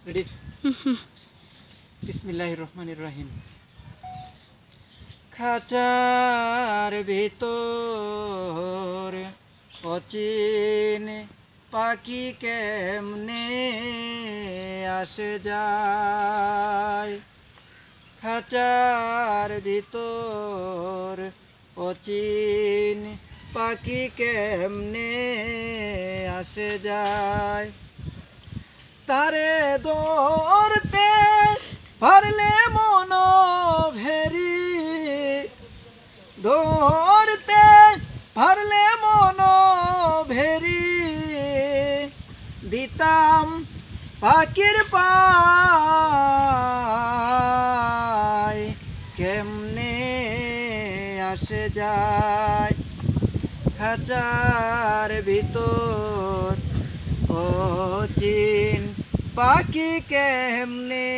Ready. বিসমিল্লাহির রহমানির রহিম। খাঁচার ভিতর অচিন পাখি কেমনে আসে যায়। খাঁচার ভিতর অচিন পাখি কেমনে আসে যায়। তারে ধরতে পারলে মন ভেরি, ধরতে পারলে মন ভেরি, দিতাম পাখির পায় কেমনে আসে যায়। খাঁচার ভিতর অচিন পাখি কেমনে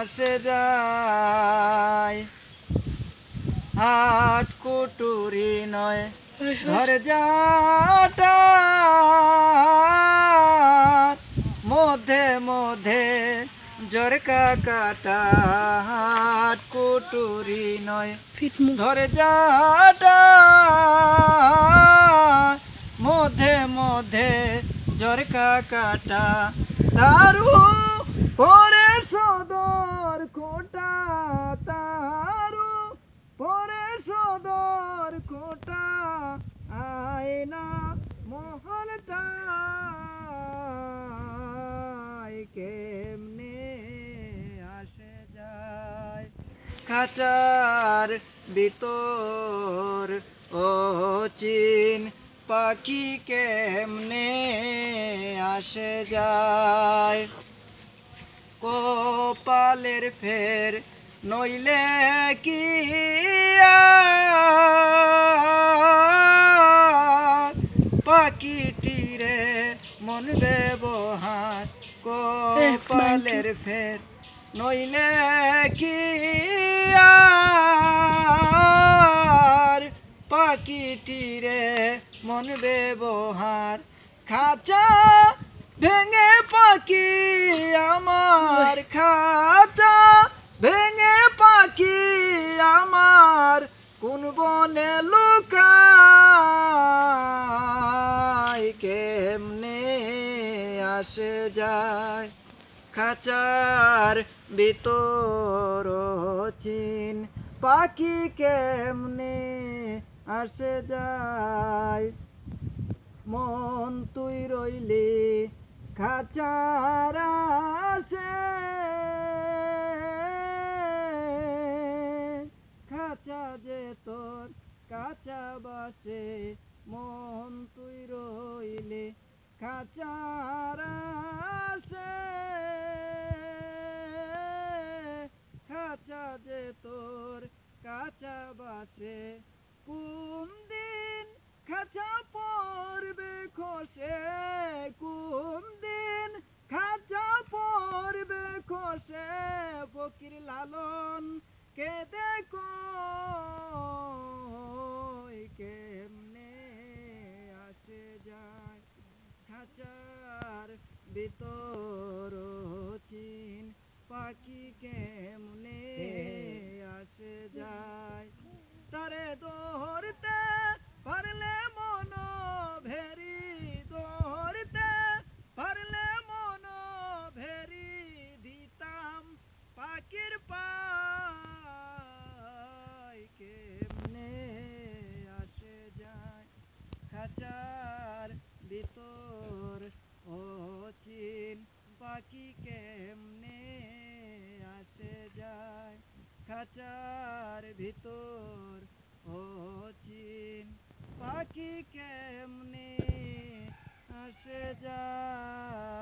আসে যায়। হাট কুটুরি নয় ঘর যাটা, মধ্যে মধ্যে জরকা কাটা। হাট কুটুরি নয় ধরে যাটা, মধ্যে মধ্যে জরকা কাটা। তারু পরে সদর খোটা, তারু পরে সদর খোটা। আয়না মহলটা কেমনে আসে যায়। খাঁচার ভিতর অচিন পাখি কেমনে আসে যায়। কপালের ফের নইলে কি পাখিটিরে মন ব্যবহার। কপালের ফের নইলে কি পাখিটিরে মন ব্যবহার। খাঁচা ভেঙে পাখি আমার, খাঁচা ভেঙে পাখি আমার, কোন বনে লুকায় কেমনে আসে যায়। খাঁচার ভিতর অচিন পাখি কেমনে আসে যায়। মন তুই রইলি খাঁচার আসে, খাঁচা যে তোর কাঁচা বাসে। মন তুই রইলি খাঁচার আসে, খাঁচা যে তোর কাঁচা বাসে। কোন দিন খাঁচা পড়বে খসে, কোন দিন খাঁচা পড়বে খসে। ফকির লালন কেঁদে কই কেমনে আসে যায়। খাঁচার ভিতর অচিন পাখি কেমনে আসে যায়। তারে ধরতে পারলে মন ভেরি, ধরতে পারলে মন ভেরি, দিতাম পাখির পায় কেমনে আসে যায়। খাঁচার ভিতর অচিন পাখি কেমনে আসে যায়। খাঁচার ভিতর অচিন পাখি কেমনে আসে যায়।